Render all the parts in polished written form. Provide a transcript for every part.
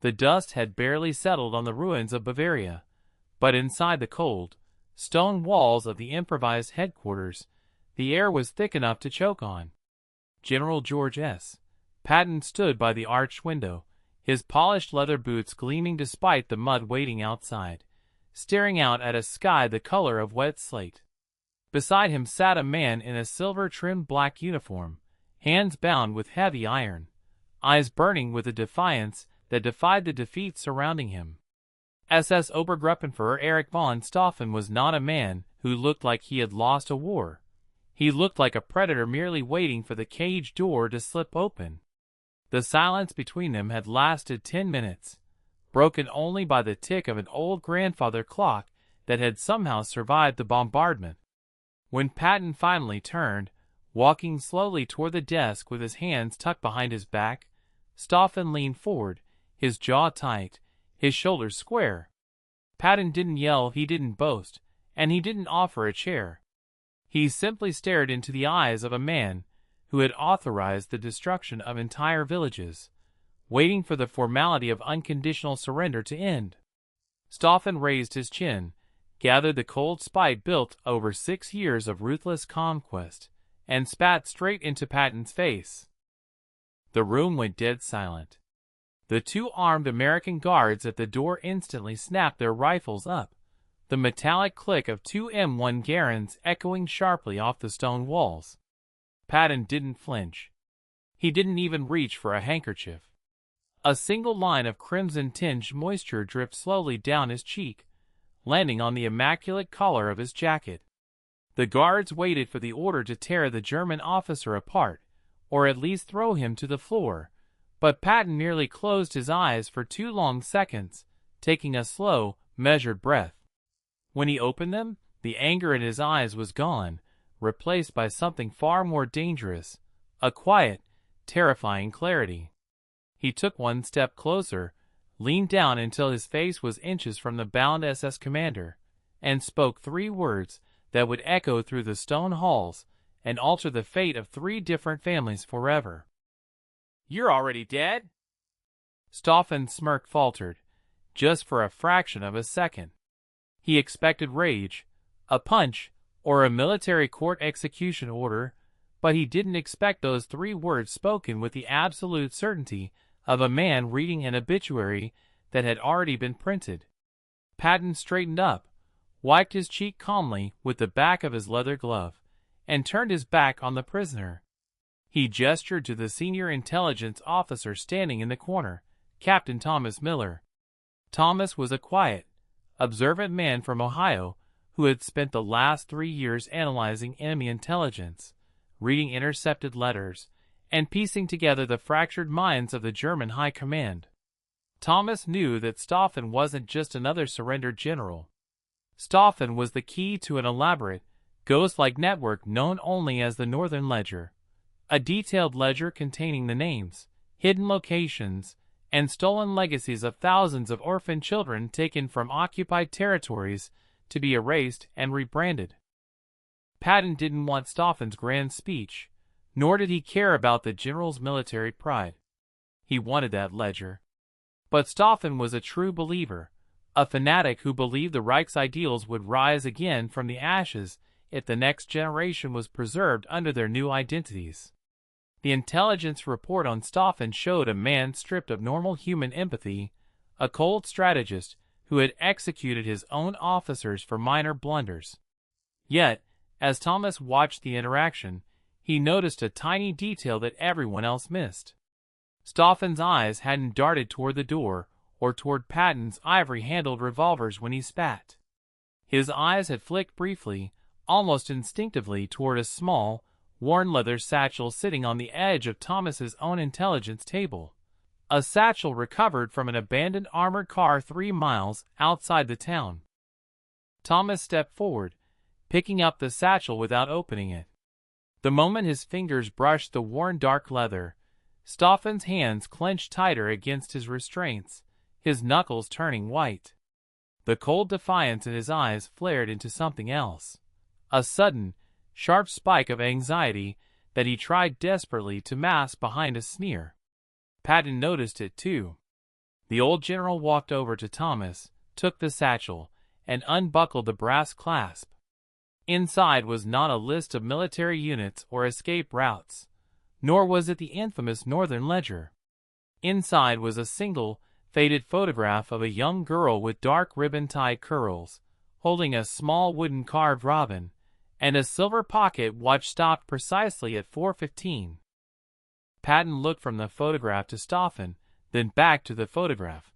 The dust had barely settled on the ruins of Bavaria, but inside the cold, stone walls of the improvised headquarters, the air was thick enough to choke on. General George S. Patton stood by the arched window, his polished leather boots gleaming despite the mud waiting outside, staring out at a sky the color of wet slate. Beside him sat a man in a silver-trimmed black uniform, hands bound with heavy iron, eyes burning with a defiance that defied the defeat surrounding him. SS Obergruppenführer Erich von Stauffen was not a man who looked like he had lost a war. He looked like a predator merely waiting for the cage door to slip open. The silence between them had lasted 10 minutes, broken only by the tick of an old grandfather clock that had somehow survived the bombardment. When Patton finally turned, walking slowly toward the desk with his hands tucked behind his back, Stauffen leaned forward, his jaw tight, his shoulders square. Patton didn't yell, he didn't boast, and he didn't offer a chair. He simply stared into the eyes of a man who had authorized the destruction of entire villages, waiting for the formality of unconditional surrender to end. Stauffen raised his chin, gathered the cold spite built over 6 years of ruthless conquest, and spat straight into Patton's face. The room went dead silent. The 2 armed American guards at the door instantly snapped their rifles up, the metallic click of 2 M1 Garens echoing sharply off the stone walls. Patton didn't flinch. He didn't even reach for a handkerchief. A single line of crimson-tinged moisture dripped slowly down his cheek, landing on the immaculate collar of his jacket. The guards waited for the order to tear the German officer apart, or at least throw him to the floor, but Patton merely closed his eyes for 2 long seconds, taking a slow, measured breath. When he opened them, the anger in his eyes was gone, replaced by something far more dangerous, a quiet, terrifying clarity. He took 1 step closer, leaned down until his face was inches from the bound SS commander, and spoke 3 words that would echo through the stone halls and alter the fate of 3 different families forever. "You're already dead?" Stauffen's smirk faltered, just for a fraction of a second. He expected rage, a punch, or a military court execution order, but he didn't expect those 3 words spoken with the absolute certainty of a man reading an obituary that had already been printed. Patton straightened up, wiped his cheek calmly with the back of his leather glove, and turned his back on the prisoner. He gestured to the senior intelligence officer standing in the corner, Captain Thomas Miller. Thomas was a quiet, observant man from Ohio who had spent the last 3 years analyzing enemy intelligence, reading intercepted letters, and piecing together the fractured minds of the German High Command. Thomas knew that Stauffen wasn't just another surrendered general. Stauffen was the key to an elaborate, ghost-like network known only as the Northern Ledger, a detailed ledger containing the names, hidden locations, and stolen legacies of thousands of orphan children taken from occupied territories to be erased and rebranded. Patton didn't want Stauffen's grand speech, nor did he care about the general's military pride. He wanted that ledger. But Stauffen was a true believer, a fanatic who believed the Reich's ideals would rise again from the ashes if the next generation was preserved under their new identities. The intelligence report on Stauffen showed a man stripped of normal human empathy, a cold strategist who had executed his own officers for minor blunders. Yet, as Thomas watched the interaction, he noticed a tiny detail that everyone else missed. Stauffen's eyes hadn't darted toward the door or toward Patton's ivory-handled revolvers when he spat. His eyes had flicked briefly, almost instinctively, toward a small, worn leather satchel sitting on the edge of Thomas's own intelligence table. A satchel recovered from an abandoned armored car 3 miles outside the town. Thomas stepped forward, picking up the satchel without opening it. The moment his fingers brushed the worn dark leather, Stauffen's hands clenched tighter against his restraints, his knuckles turning white. The cold defiance in his eyes flared into something else, a sudden, sharp spike of anxiety that he tried desperately to mask behind a sneer. Patton noticed it too. The old general walked over to Thomas, took the satchel, and unbuckled the brass clasp. Inside was not a list of military units or escape routes, nor was it the infamous Northern Ledger. Inside was a single, faded photograph of a young girl with dark ribbon-tied curls, holding a small wooden carved robin, and a silver pocket watch stopped precisely at 4:15. Patton looked from the photograph to Stoffen, then back to the photograph.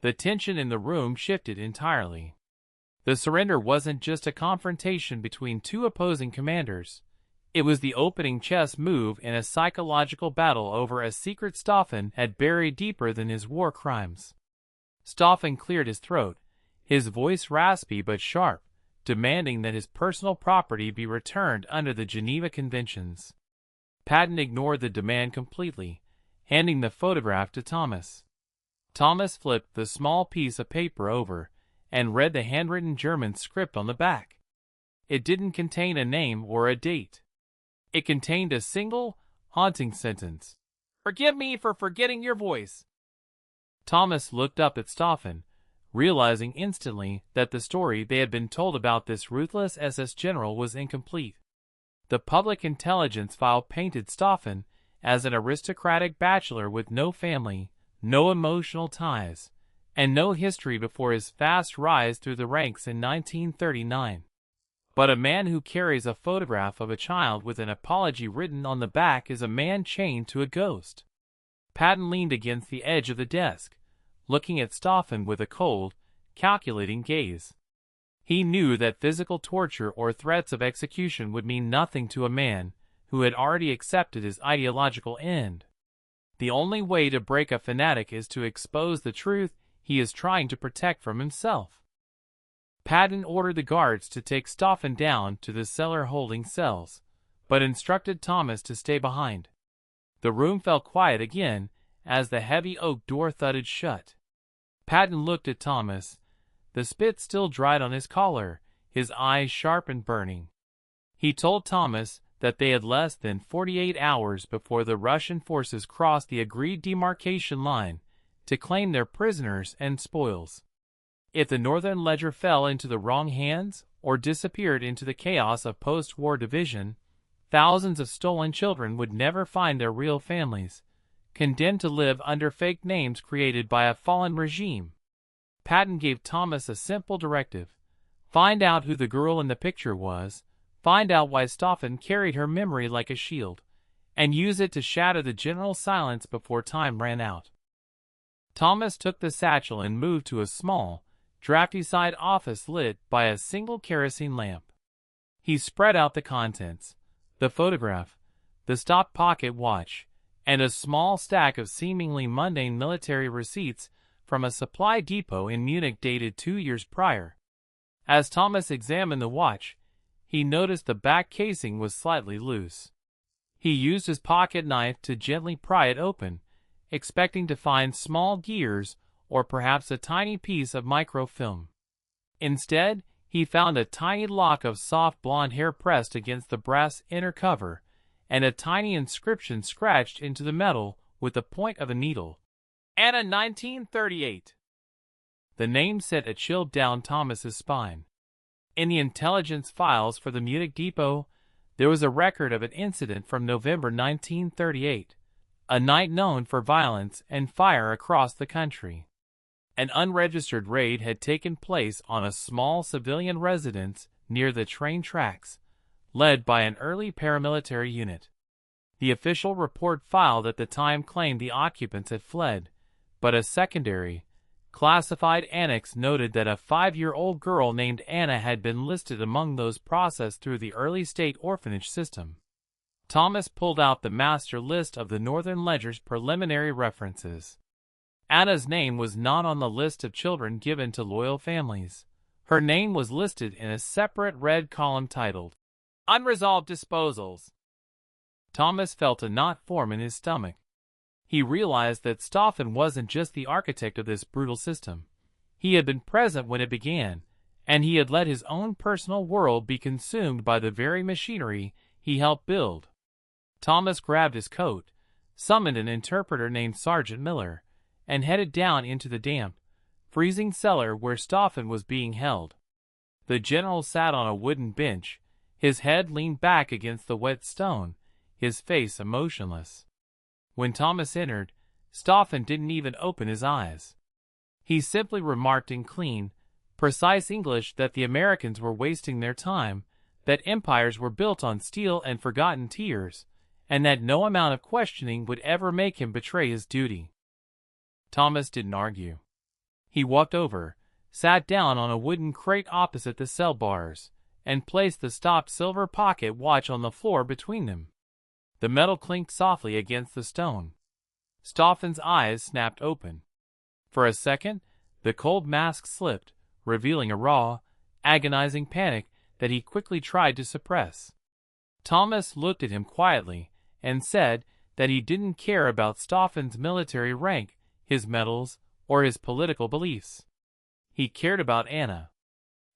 The tension in the room shifted entirely. The surrender wasn't just a confrontation between two opposing commanders. It was the opening chess move in a psychological battle over a secret Stoffen had buried deeper than his war crimes. Stoffen cleared his throat, his voice raspy but sharp, demanding that his personal property be returned under the Geneva Conventions. Patton ignored the demand completely, handing the photograph to Thomas. Thomas flipped the small piece of paper over and read the handwritten German script on the back. It didn't contain a name or a date. It contained a single, haunting sentence. "Forgive me for forgetting your voice." Thomas looked up at Stoffen, realizing instantly that the story they had been told about this ruthless SS general was incomplete. The public intelligence file painted Stoffen as an aristocratic bachelor with no family, no emotional ties, and no history before his fast rise through the ranks in 1939. But a man who carries a photograph of a child with an apology written on the back is a man chained to a ghost. Patton leaned against the edge of the desk, looking at Stoffen with a cold, calculating gaze. He knew that physical torture or threats of execution would mean nothing to a man who had already accepted his ideological end. The only way to break a fanatic is to expose the truth he is trying to protect from himself. Patton ordered the guards to take Stoffen down to the cellar holding cells, but instructed Thomas to stay behind. The room fell quiet again as the heavy oak door thudded shut. Patton looked at Thomas, the spit still dried on his collar, his eyes sharp and burning. He told Thomas that they had less than 48 hours before the Russian forces crossed the agreed demarcation line to claim their prisoners and spoils. If the Northern Ledger fell into the wrong hands or disappeared into the chaos of post-war division, thousands of stolen children would never find their real families, condemned to live under fake names created by a fallen regime. Patton gave Thomas a simple directive: find out who the girl in the picture was, find out why Stoffen carried her memory like a shield, and use it to shatter the general silence before time ran out. Thomas took the satchel and moved to a small, drafty-side office lit by a single kerosene lamp. He spread out the contents: the photograph, the stop pocket watch, and a small stack of seemingly mundane military receipts from a supply depot in Munich dated 2 years prior. As Thomas examined the watch, he noticed the back casing was slightly loose. He used his pocket knife to gently pry it open, expecting to find small gears or perhaps a tiny piece of microfilm. Instead, he found a tiny lock of soft blonde hair pressed against the brass inner cover, and a tiny inscription scratched into the metal with the point of a needle. Anna 1938. The name sent a chill down Thomas's spine. In the intelligence files for the Munich depot, there was a record of an incident from November 1938, a night known for violence and fire across the country. An unregistered raid had taken place on a small civilian residence near the train tracks, led by an early paramilitary unit. The official report filed at the time claimed the occupants had fled, but a secondary, classified annex noted that a 5-year-old girl named Anna had been listed among those processed through the early state orphanage system. Thomas pulled out the master list of the Northern Ledger's preliminary references. Anna's name was not on the list of children given to loyal families. Her name was listed in a separate red column titled, Unresolved Disposals. Thomas felt a knot form in his stomach. He realized that Stoffen wasn't just the architect of this brutal system. He had been present when it began, and he had let his own personal world be consumed by the very machinery he helped build. Thomas grabbed his coat, summoned an interpreter named Sergeant Miller, and headed down into the damp, freezing cellar where Stauffen was being held. The general sat on a wooden bench, his head leaned back against the wet stone, his face emotionless. When Thomas entered, Stauffen didn't even open his eyes. He simply remarked in clean, precise English that the Americans were wasting their time, that empires were built on steel and forgotten tears, and that no amount of questioning would ever make him betray his duty. Thomas didn't argue. He walked over, sat down on a wooden crate opposite the cell bars, and placed the stopped silver pocket watch on the floor between them. The metal clinked softly against the stone. Stauffen's eyes snapped open. For a second, the cold mask slipped, revealing a raw, agonizing panic that he quickly tried to suppress. Thomas looked at him quietly and said that he didn't care about Stauffen's military rank, his medals, or his political beliefs. He cared about Anna.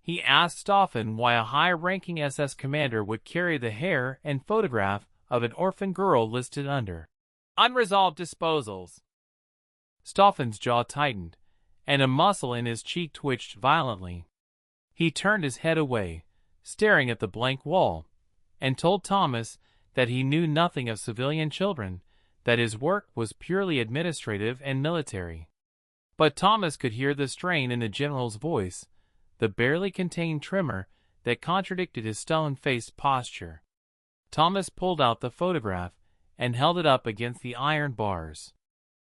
He asked Stauffen why a high-ranking SS commander would carry the hair and photograph of an orphan girl listed under unresolved disposals. Stauffen's jaw tightened, and a muscle in his cheek twitched violently. He turned his head away, staring at the blank wall, and told Thomas that he knew nothing of civilian children, that his work was purely administrative and military. But Thomas could hear the strain in the general's voice, the barely contained tremor that contradicted his stone-faced posture. Thomas pulled out the photograph and held it up against the iron bars.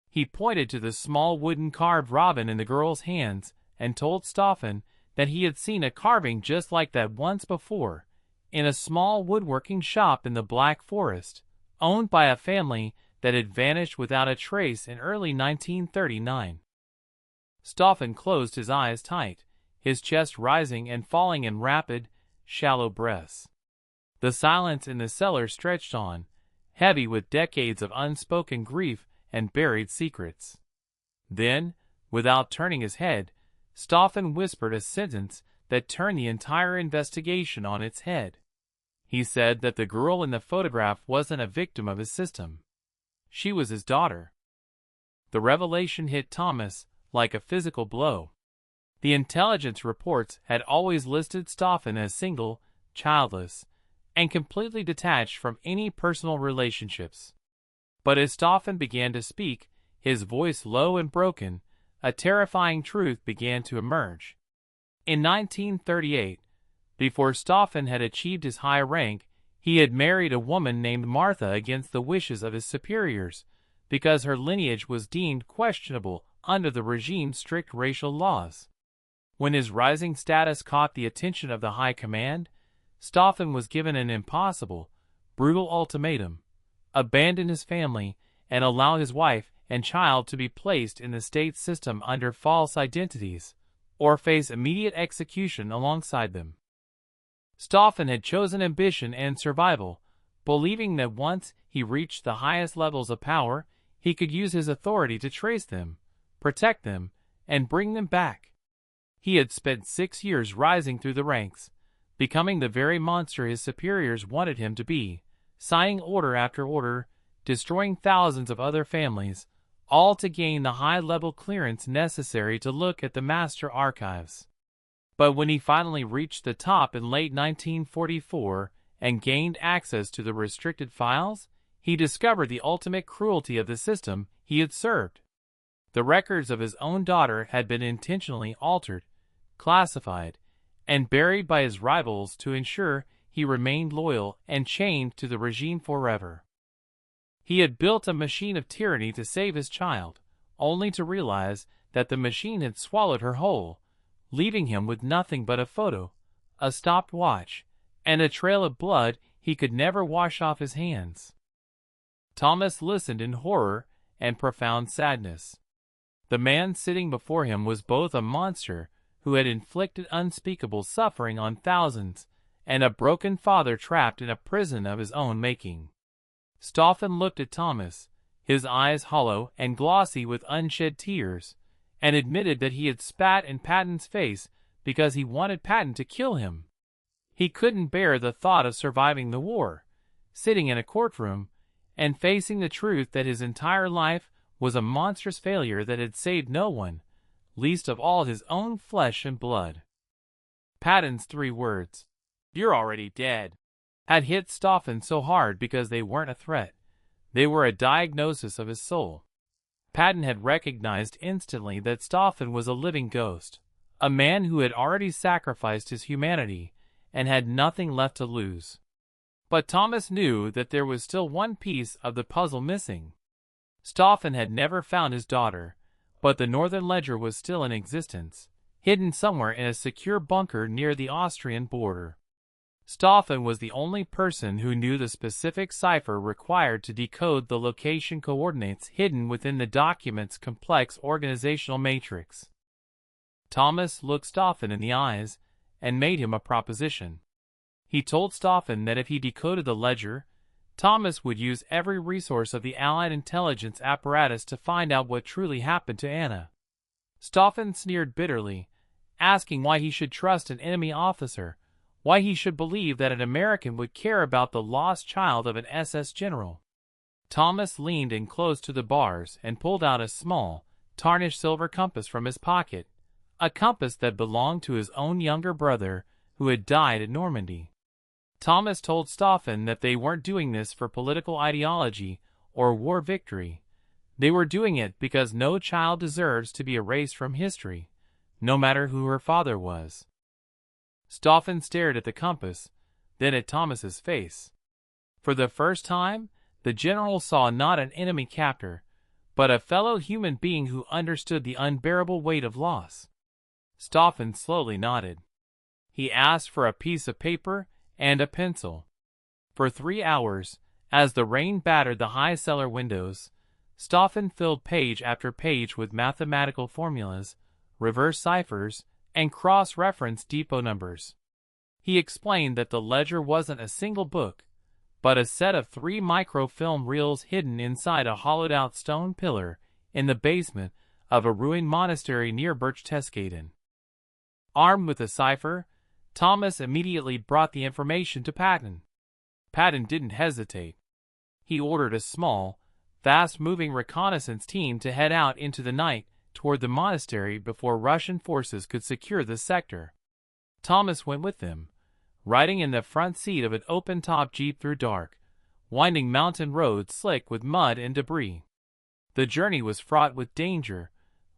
He pointed to the small wooden carved robin in the girl's hands and told Stauffen that he had seen a carving just like that once before, in a small woodworking shop in the Black Forest, owned by a family that had vanished without a trace in early 1939. Stauffen closed his eyes tight, his chest rising and falling in rapid, shallow breaths. The silence in the cellar stretched on, heavy with decades of unspoken grief and buried secrets. Then, without turning his head, Stauffen whispered a sentence that turned the entire investigation on its head. He said that the girl in the photograph wasn't a victim of his system. She was his daughter. The revelation hit Thomas like a physical blow. The intelligence reports had always listed Stauffen as single, childless, and completely detached from any personal relationships. But as Stauffen began to speak, his voice low and broken, a terrifying truth began to emerge. In 1938, before Stauffen had achieved his high rank, he had married a woman named Martha against the wishes of his superiors, because her lineage was deemed questionable under the regime's strict racial laws. When his rising status caught the attention of the high command, Stauffen was given an impossible, brutal ultimatum: abandon his family and allow his wife and child to be placed in the state system under false identities, or face immediate execution alongside them. Stauffen had chosen ambition and survival, believing that once he reached the highest levels of power, he could use his authority to trace them, protect them, and bring them back. He had spent 6 years rising through the ranks, becoming the very monster his superiors wanted him to be, signing order after order, destroying thousands of other families, all to gain the high-level clearance necessary to look at the master archives. But when he finally reached the top in late 1944 and gained access to the restricted files, he discovered the ultimate cruelty of the system he had served. The records of his own daughter had been intentionally altered, classified, and buried by his rivals to ensure he remained loyal and chained to the regime forever. He had built a machine of tyranny to save his child, only to realize that the machine had swallowed her whole, leaving him with nothing but a photo, a stopped watch, and a trail of blood he could never wash off his hands. Thomas listened in horror and profound sadness. The man sitting before him was both a monster who had inflicted unspeakable suffering on thousands, and a broken father trapped in a prison of his own making. Stauffen looked at Thomas, his eyes hollow and glossy with unshed tears, and admitted that he had spat in Patton's face because he wanted Patton to kill him. He couldn't bear the thought of surviving the war, sitting in a courtroom, and facing the truth that his entire life was a monstrous failure that had saved no one, least of all his own flesh and blood. Patton's 3 words, "You're already dead," had hit Stoffen so hard because they weren't a threat. They were a diagnosis of his soul. Patton had recognized instantly that Stoffen was a living ghost, a man who had already sacrificed his humanity and had nothing left to lose. But Thomas knew that there was still one piece of the puzzle missing. Stoffen had never found his daughter, but the Northern Ledger was still in existence, hidden somewhere in a secure bunker near the Austrian border. Stoffen was the only person who knew the specific cipher required to decode the location coordinates hidden within the document's complex organizational matrix. Thomas looked Stoffen in the eyes and made him a proposition. He told Stoffen that if he decoded the ledger, Thomas would use every resource of the Allied intelligence apparatus to find out what truly happened to Anna. Stoffen sneered bitterly, asking why he should trust an enemy officer, why he should believe that an American would care about the lost child of an SS general. Thomas leaned in close to the bars and pulled out a small, tarnished silver compass from his pocket, a compass that belonged to his own younger brother who had died at Normandy. Thomas told Stoffen that they weren't doing this for political ideology or war victory. They were doing it because no child deserves to be erased from history, no matter who her father was. Stoffen stared at the compass, then at Thomas's face. For the first time, the general saw not an enemy captor, but a fellow human being who understood the unbearable weight of loss. Stoffen slowly nodded. He asked for a piece of paper and a pencil. For 3 hours, as the rain battered the high cellar windows, Stoffen filled page after page with mathematical formulas, reverse ciphers, and cross-reference depot numbers. He explained that the ledger wasn't a single book, but a set of 3 microfilm reels hidden inside a hollowed-out stone pillar in the basement of a ruined monastery near Berchtesgaden. Armed with the cipher, Thomas immediately brought the information to Patton. Patton didn't hesitate. He ordered a small, fast-moving reconnaissance team to head out into the night toward the monastery before Russian forces could secure the sector. Thomas went with them, riding in the front seat of an open-top jeep through dark, winding mountain roads slick with mud and debris. The journey was fraught with danger.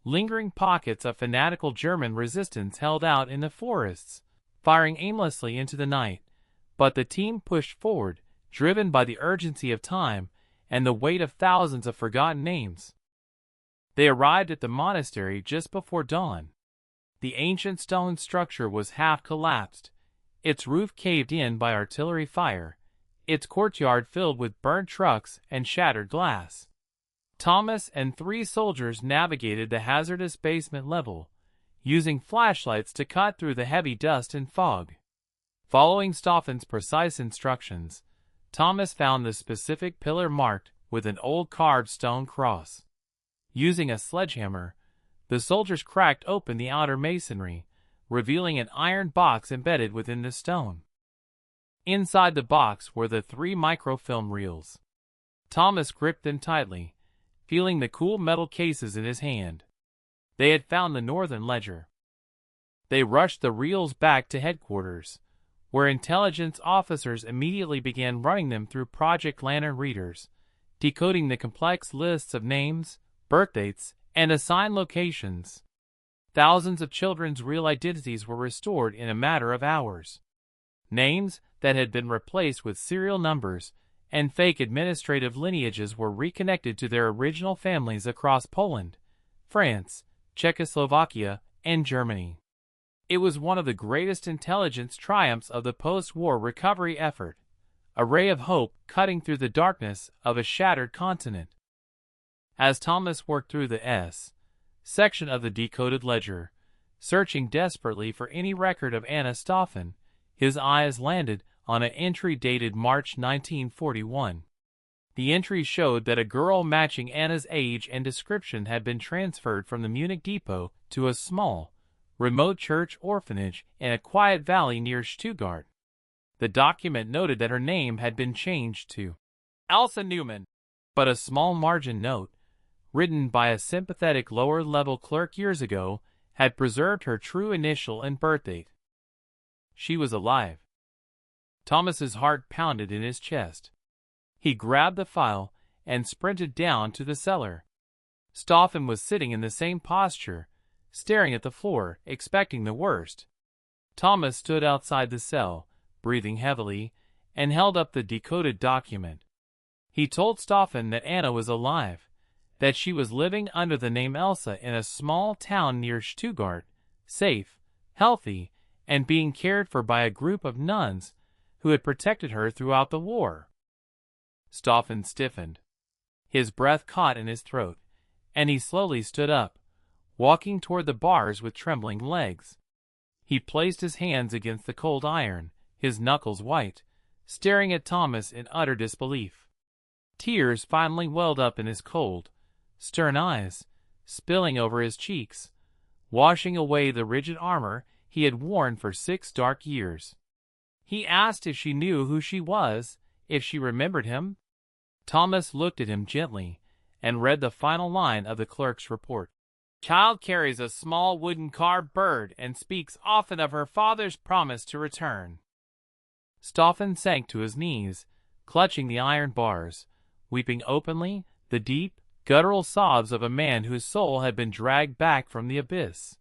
Lingering pockets of fanatical German resistance held out in the forests, firing aimlessly into the night, but the team pushed forward, driven by the urgency of time and the weight of thousands of forgotten names. They arrived at the monastery just before dawn. The ancient stone structure was half collapsed, its roof caved in by artillery fire, its courtyard filled with burnt trucks and shattered glass. Thomas and 3 soldiers navigated the hazardous basement level, using flashlights to cut through the heavy dust and fog. Following Stoffen's precise instructions, Thomas found the specific pillar marked with an old carved stone cross. Using a sledgehammer, the soldiers cracked open the outer masonry, revealing an iron box embedded within the stone. Inside the box were the 3 microfilm reels. Thomas gripped them tightly, feeling the cool metal cases in his hand. They had found the Northern Ledger. They rushed the reels back to headquarters, where intelligence officers immediately began running them through Project Lantern readers, decoding the complex lists of names, birthdates, and assigned locations. Thousands of children's real identities were restored in a matter of hours. Names that had been replaced with serial numbers and fake administrative lineages were reconnected to their original families across Poland, France, Czechoslovakia, and Germany. It was one of the greatest intelligence triumphs of the post-war recovery effort, a ray of hope cutting through the darkness of a shattered continent. As Thomas worked through the S section of the decoded ledger, searching desperately for any record of Anna Stoffen, his eyes landed on an entry dated March 1941. The entry showed that a girl matching Anna's age and description had been transferred from the Munich depot to a small, remote church orphanage in a quiet valley near Stuttgart. The document noted that her name had been changed to Elsa Newman, but a small margin note written by a sympathetic lower-level clerk years ago, had preserved her true initial and birthdate. She was alive. Thomas's heart pounded in his chest. He grabbed the file and sprinted down to the cellar. Stoffen was sitting in the same posture, staring at the floor, expecting the worst. Thomas stood outside the cell, breathing heavily, and held up the decoded document. He told Stoffen that Anna was alive, that she was living under the name Elsa in a small town near Stuttgart, safe, healthy, and being cared for by a group of nuns who had protected her throughout the war. Stoffen stiffened. His breath caught in his throat, and he slowly stood up, walking toward the bars with trembling legs. He placed his hands against the cold iron, his knuckles white, staring at Thomas in utter disbelief. Tears finally welled up in his cold, stern eyes, spilling over his cheeks, washing away the rigid armor he had worn for 6 dark years. He asked if she knew who she was, if she remembered him. Thomas looked at him gently and read the final line of the clerk's report. Child carries a small wooden carved bird and speaks often of her father's promise to return. Stoffen sank to his knees, clutching the iron bars, weeping openly, the deep, guttural sobs of a man whose soul had been dragged back from the abyss.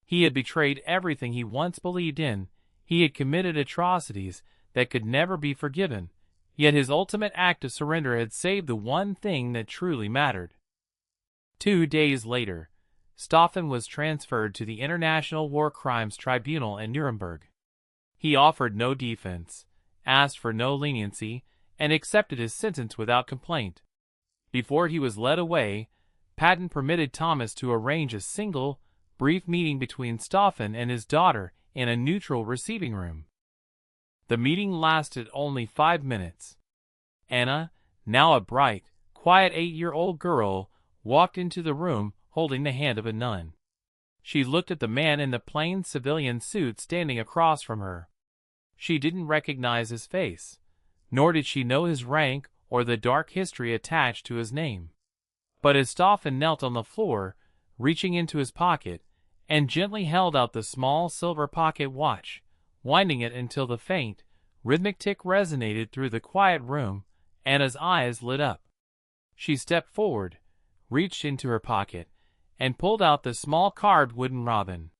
He had betrayed everything he once believed in. He had committed atrocities that could never be forgiven, yet his ultimate act of surrender had saved the one thing that truly mattered. 2 days later, Stoffen was transferred to the International War Crimes Tribunal in Nuremberg. He offered no defense, asked for no leniency, and accepted his sentence without complaint. Before he was led away, Patton permitted Thomas to arrange a single, brief meeting between Stoffen and his daughter in a neutral receiving room. The meeting lasted only 5 minutes. Anna, now a bright, quiet 8-year-old girl, walked into the room holding the hand of a nun. She looked at the man in the plain civilian suit standing across from her. She didn't recognize his face, nor did she know his rank or the dark history attached to his name. But as Stoffen knelt on the floor, reaching into his pocket, and gently held out the small silver pocket watch, winding it until the faint, rhythmic tick resonated through the quiet room, Anna's eyes lit up. She stepped forward, reached into her pocket, and pulled out the small carved wooden robin.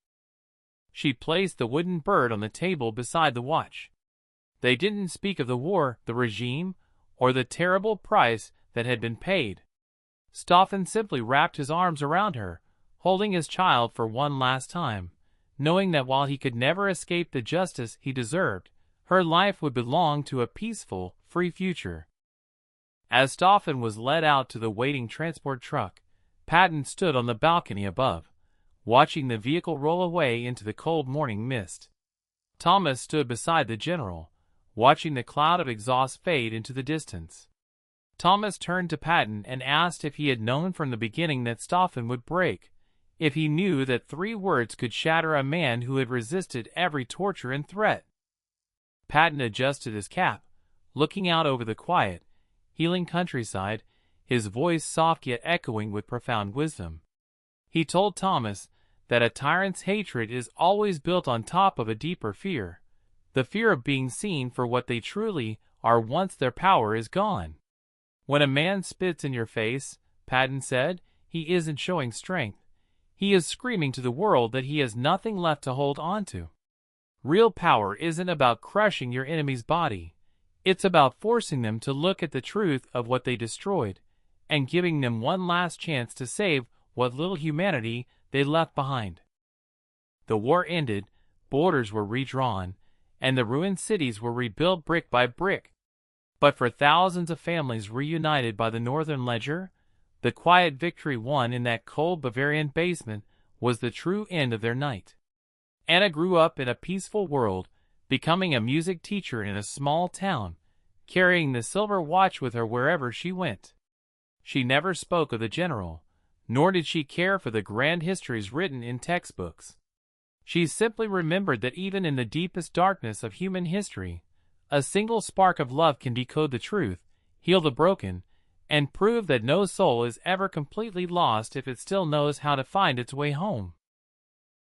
She placed the wooden bird on the table beside the watch. They didn't speak of the war, the regime, or the terrible price that had been paid. Stoffen simply wrapped his arms around her, holding his child for one last time, knowing that while he could never escape the justice he deserved, her life would belong to a peaceful, free future. As Stoffen was led out to the waiting transport truck, Patton stood on the balcony above, watching the vehicle roll away into the cold morning mist. Thomas stood beside the general, watching the cloud of exhaust fade into the distance. Thomas turned to Patton and asked if he had known from the beginning that Stoffen would break, if he knew that 3 words could shatter a man who had resisted every torture and threat. Patton adjusted his cap, looking out over the quiet, healing countryside, his voice soft yet echoing with profound wisdom. He told Thomas that a tyrant's hatred is always built on top of a deeper fear, the fear of being seen for what they truly are once their power is gone. When a man spits in your face, Patton said, he isn't showing strength. He is screaming to the world that he has nothing left to hold on to. Real power isn't about crushing your enemy's body. It's about forcing them to look at the truth of what they destroyed, and giving them one last chance to save what little humanity they left behind. The war ended, borders were redrawn, and the ruined cities were rebuilt brick by brick. But for thousands of families reunited by the Northern Ledger, the quiet victory won in that cold Bavarian basement was the true end of their night. Anna grew up in a peaceful world, becoming a music teacher in a small town, carrying the silver watch with her wherever she went. She never spoke of the general, nor did she care for the grand histories written in textbooks. She simply remembered that even in the deepest darkness of human history, a single spark of love can decode the truth, heal the broken, and prove that no soul is ever completely lost if it still knows how to find its way home.